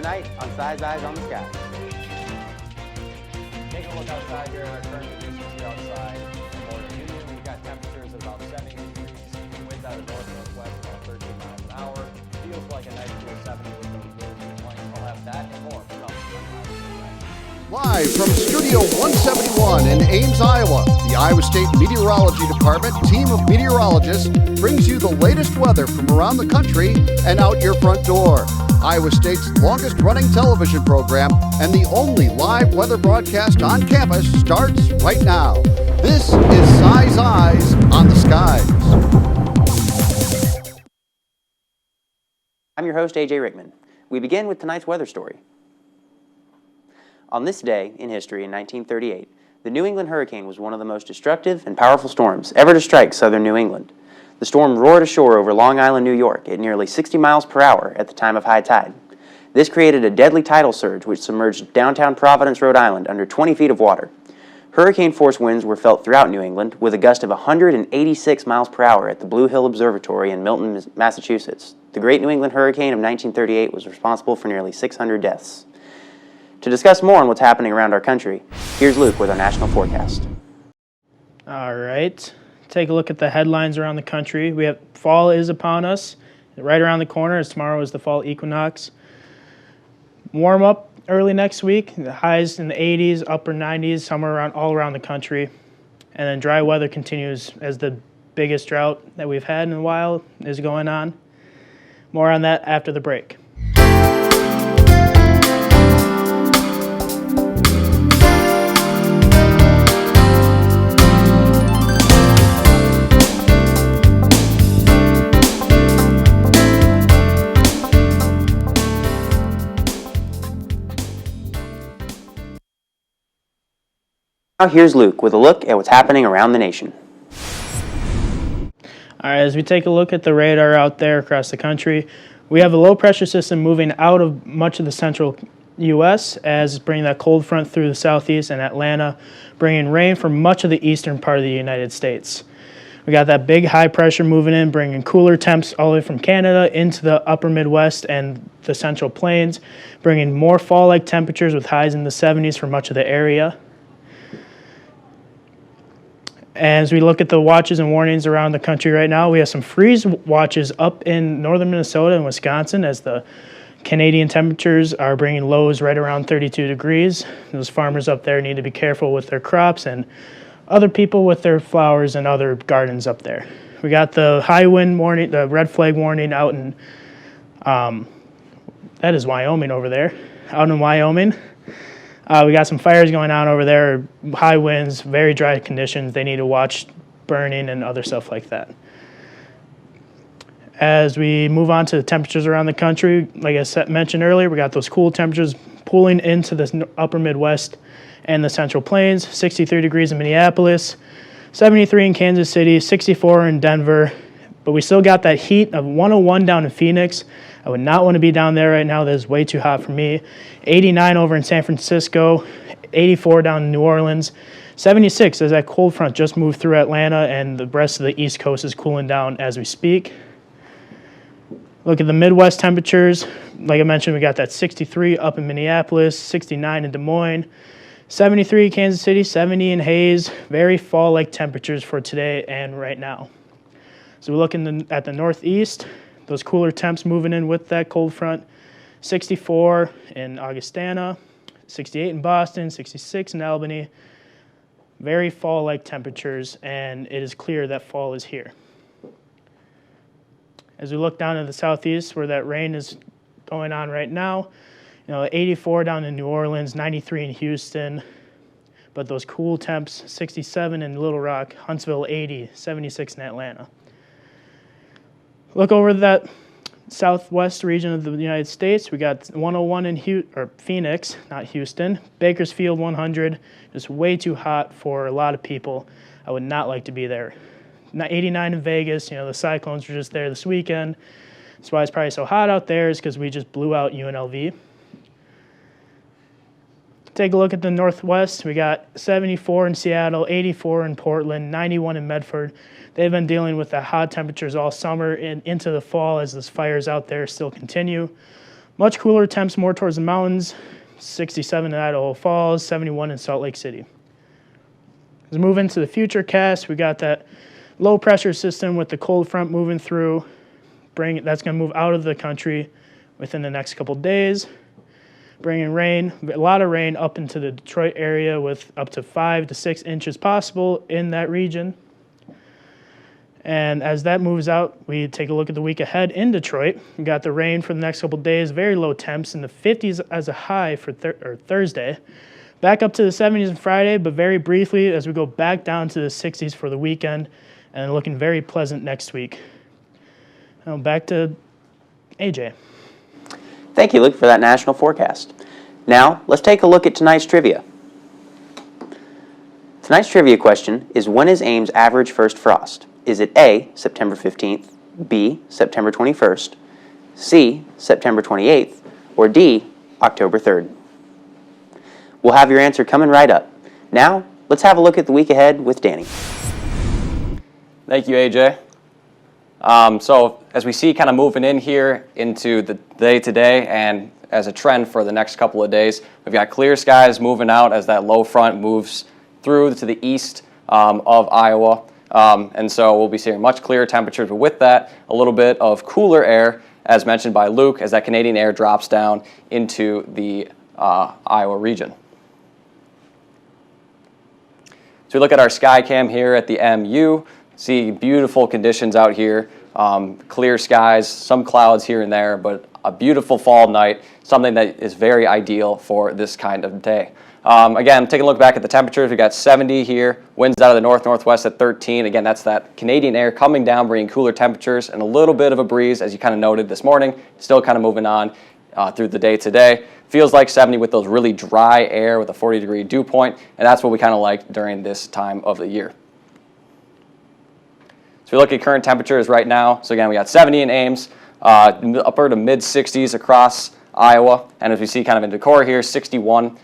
tonight on Size Eyes on the Sky. Take a look outside here at our current conditions here outside in Northern Union. We've got temperatures of about 70 degrees, winds out of north-northwest about 13 miles an hour. Feels like a nice cool 70 with those winds and rain. We'll have that and more from Live from Studio 171 in Ames, Iowa, the Iowa State Meteorology Department team of meteorologists brings you the latest weather from around the country and out your front door. Iowa State's longest running television program and the only live weather broadcast on campus starts right now. This is Size Eyes on the Skies. I'm your host, AJ Rickman. We begin with tonight's weather story. On this day in history in 1938, the New England hurricane was one of the most destructive and powerful storms ever to strike southern New England. The storm roared ashore over Long Island, New York at nearly 60 miles per hour at the time of high tide. This created a deadly tidal surge which submerged downtown Providence, Rhode Island under 20 feet of water. Hurricane-force winds were felt throughout New England with a gust of 186 miles per hour at the Blue Hill Observatory in Milton, Massachusetts. The Great New England Hurricane of 1938 was responsible for nearly 600 deaths. To discuss more on what's happening around our country, here's Luke with our national forecast. All right. Take a look at the headlines around the country. We have fall is upon us, right around the corner, as tomorrow is the fall equinox. Warm up early next week, the highs in the 80s, upper 90s, somewhere around all around the country. And then dry weather continues as the biggest drought that we've had in a while is going on. More on that after the break. Now here's Luke with a look at what's happening around the nation. All right, as we take a look at the radar out there across the country, we have a low pressure system moving out of much of the central U.S. as it's bringing that cold front through the southeast and Atlanta, bringing rain for much of the eastern part of the United States. We got that big high pressure moving in, bringing cooler temps all the way from Canada into the upper Midwest and the Central Plains, bringing more fall-like temperatures with highs in the 70s for much of the area. As we look at the watches and warnings around the country right now, we have some freeze watches up in northern Minnesota and Wisconsin as the Canadian temperatures are bringing lows right around 32 degrees. Those farmers up there need to be careful with their crops and other people with their flowers and other gardens up there. We got the high wind warning, the red flag warning out in, that is Wyoming over there, out in Wyoming. We got some fires going on over there, high winds, very dry conditions. They need to watch burning and other stuff like that. As we move on to the temperatures around the country, like I mentioned earlier, we got those cool temperatures pulling into the upper Midwest and the Central Plains, 63 degrees in Minneapolis, 73 in Kansas City, 64 in Denver, but we still got that heat of 101 down in Phoenix. I would not want to be down there right now. That is way too hot for me. 89 over in San Francisco, 84 down in New Orleans, 76 as that cold front just moved through Atlanta and the rest of the East Coast is cooling down as we speak. Look at the Midwest temperatures. Like I mentioned, we got that 63 up in Minneapolis, 69 in Des Moines, 73 in Kansas City, 70 in Hayes. Very fall-like temperatures for today and right now. So we're looking at the Northeast. Those cooler temps moving in with that cold front, 64 in Augustana, 68 in Boston, 66 in Albany. Very fall-like temperatures, and it is clear that fall is here. As we look down to the southeast where that rain is going on right now, 84 down in New Orleans, 93 in Houston, but those cool temps, 67 in Little Rock, Huntsville 80, 76 in Atlanta. Look over that southwest region of the United States. We got 101 in Phoenix, not Houston. Bakersfield 100, just way too hot for a lot of people. I would not like to be there. 89 in Vegas, the Cyclones were just there this weekend. That's why it's probably so hot out there is because we just blew out UNLV. Take a look at the Northwest. We got 74 in Seattle, 84 in Portland, 91 in Medford. They've been dealing with the hot temperatures all summer and into the fall as those fires out there still continue. Much cooler temps more towards the mountains, 67 in Idaho Falls, 71 in Salt Lake City. As we move into the future cast, we got that low pressure system with the cold front moving through. That's going to move out of the country within the next couple days, bringing rain, a lot of rain up into the Detroit area with up to 5 to 6 inches possible in that region. And as that moves out, we take a look at the week ahead in Detroit. We got the rain for the next couple days, very low temps in the 50s as a high for Thursday. Back up to the 70s on Friday, but very briefly as we go back down to the 60s for the weekend, and looking very pleasant next week. Now back to AJ. Thank you, Luke, for that national forecast. Now, let's take a look at tonight's trivia. Tonight's trivia question is, when is Ames' average first frost? Is it A, September 15th, B, September 21st, C, September 28th, or D, October 3rd? We'll have your answer coming right up. Now, let's have a look at the week ahead with Danny. Thank you, AJ. So as we see kind of moving in here into the day today and as a trend for the next couple of days, we've got clear skies moving out as that low front moves through to the east of Iowa. And so we'll be seeing much clearer temperatures, but with that, a little bit of cooler air, as mentioned by Luke, as that Canadian air drops down into the Iowa region. So we look at our sky cam here at the MU, see beautiful conditions out here, clear skies, some clouds here and there, but a beautiful fall night, something that is very ideal for this kind of day. Again, taking a look back at the temperatures, we got 70 here, winds out of the north-northwest at 13. Again, that's that Canadian air coming down, bringing cooler temperatures and a little bit of a breeze, as you kind of noted this morning, still kind of moving on through the day today. Feels like 70 with those really dry air with a 40-degree dew point, and that's what we kind of like during this time of the year. So we look at current temperatures right now. So again, we got 70 in Ames, upper to mid-60s across Iowa, and as we see kind of in Decorah here, 61.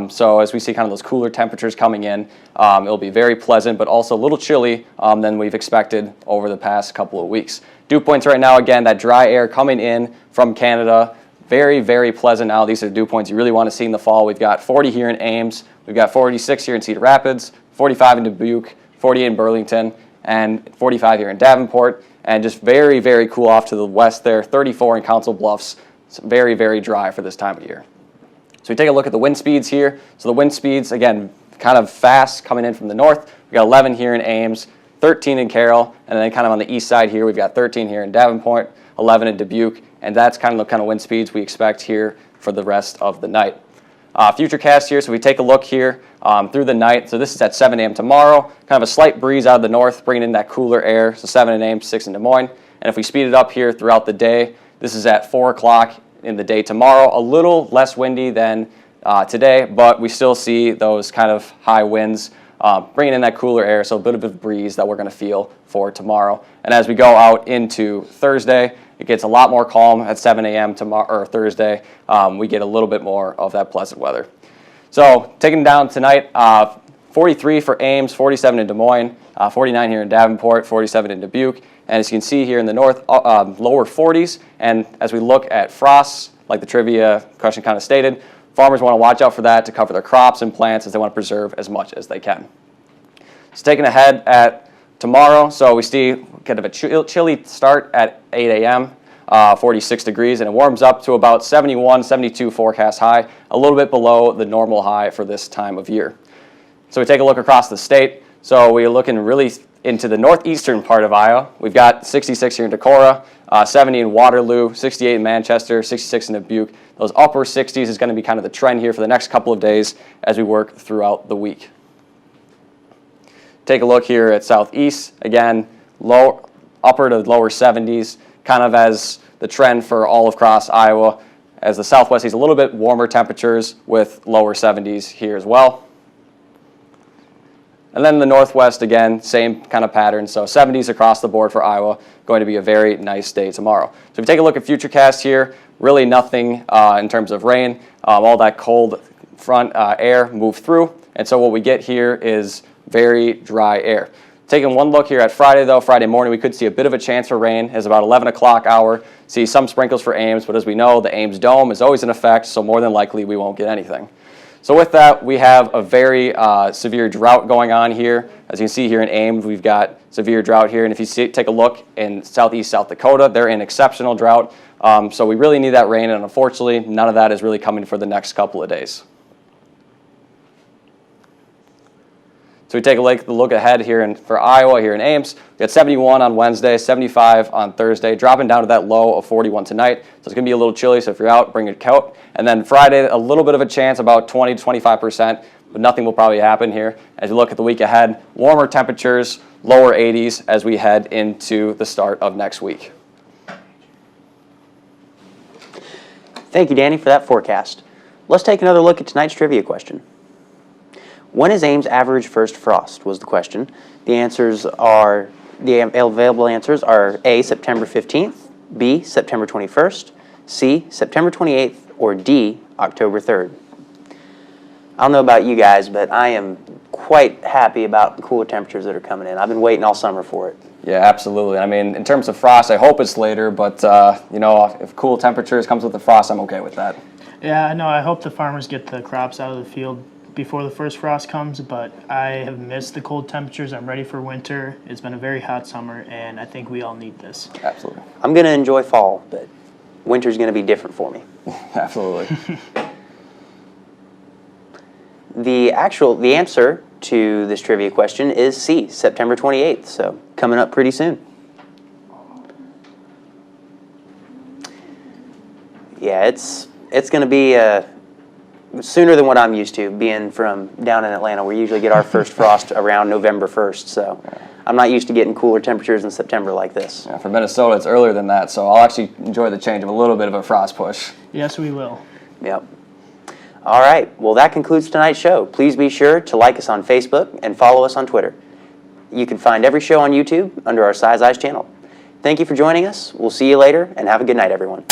So as we see kind of those cooler temperatures coming in, it'll be very pleasant, but also a little chilly than we've expected over the past couple of weeks. Dew points right now, again, that dry air coming in from Canada, very, very pleasant now. These are dew points you really want to see in the fall. We've got 40 here in Ames, we've got 46 here in Cedar Rapids, 45 in Dubuque, 48 in Burlington, and 45 here in Davenport, and just very, very cool off to the west there, 34 in Council Bluffs. It's very, very dry for this time of year. So we take a look at the wind speeds here. So the wind speeds, again, kind of fast coming in from the north. We've got 11 here in Ames, 13 in Carroll, and then kind of on the east side here, we've got 13 here in Davenport, 11 in Dubuque, and that's kind of the kind of wind speeds we expect here for the rest of the night. Futurecast here, so we take a look here through the night. So this is at 7 a.m. tomorrow, kind of a slight breeze out of the north, bringing in that cooler air. So 7 in Ames, 6 in Des Moines. And if we speed it up here throughout the day, this is at 4 o'clock in the day tomorrow. A little less windy than today, but we still see those kind of high winds bringing in that cooler air, so a bit of a breeze that we're going to feel for tomorrow. And as we go out into Thursday, it gets a lot more calm at 7 a.m. tomorrow or Thursday. We get a little bit more of that pleasant weather. So taking down tonight, 43 for Ames, 47 in Des Moines, 49 here in Davenport, 47 in Dubuque. And as you can see here in the north, lower 40s. And as we look at frosts, like the trivia question kind of stated, farmers want to watch out for that to cover their crops and plants as they want to preserve as much as they can. So taking ahead at tomorrow, so we see kind of a chilly start at 8 a.m., 46 degrees, and it warms up to about 71, 72 forecast high, a little bit below the normal high for this time of year. So we take a look across the state. So we're looking really into the northeastern part of Iowa. We've got 66 here in Decorah, 70 in Waterloo, 68 in Manchester, 66 in Dubuque. Those upper 60s is going to be kind of the trend here for the next couple of days as we work throughout the week. Take a look here at southeast. Again, upper to lower 70s, kind of as the trend for all across Iowa. As the southwest sees a little bit warmer temperatures with lower 70s here as well. And then the northwest, again, same kind of pattern. So 70s across the board for Iowa. Going to be a very nice day tomorrow. So if you take a look at Futurecast here, really nothing in terms of rain. All that cold front air moved through. And so what we get here is very dry air. Taking one look here at Friday, though, Friday morning, we could see a bit of a chance for rain as about 11 o'clock hour. See some sprinkles for Ames, but as we know, the Ames dome is always in effect, so more than likely we won't get anything. So with that, we have a very severe drought going on here. As you can see here in Ames, we've got severe drought here, and if you take a look in southeast South Dakota, they're in exceptional drought. So we really need that rain, and unfortunately, none of that is really coming for the next couple of days. So we take a look ahead here for Iowa, here in Ames. We got 71 on Wednesday, 75 on Thursday, dropping down to that low of 41 tonight. So it's going to be a little chilly, so if you're out, bring a coat. And then Friday, a little bit of a chance, about 20 to 25%, but nothing will probably happen here. As you look at the week ahead, warmer temperatures, lower 80s as we head into the start of next week. Thank you, Danny, for that forecast. Let's take another look at tonight's trivia question. When is Ames' average first frost, was the question. The available answers are A, September 15th, B, September 21st, C, September 28th, or D, October 3rd. I don't know about you guys, but I am quite happy about the cooler temperatures that are coming in. I've been waiting all summer for it. Yeah, absolutely. I mean, in terms of frost, I hope it's later, but, if cool temperatures comes with the frost, I'm okay with that. Yeah, I know. I hope the farmers get the crops out of the field before the first frost comes, but I have missed the cold temperatures. I'm ready for winter. It's been a very hot summer, and I think we all need this. Absolutely. I'm going to enjoy fall, but winter's going to be different for me. Absolutely. The answer to this trivia question is C, September 28th, so coming up pretty soon. Yeah, it's going to be sooner than what I'm used to, being from down in Atlanta. We usually get our first frost around November 1st, so I'm not used to getting cooler temperatures in September like this. Yeah, for Minnesota, it's earlier than that, so I'll actually enjoy the change of a little bit of a frost push. Yes, we will. Yep. All right, well, that concludes tonight's show. Please be sure to like us on Facebook and follow us on Twitter. You can find every show on YouTube under our Size Eyes channel. Thank you for joining us. We'll see you later, and have a good night, everyone.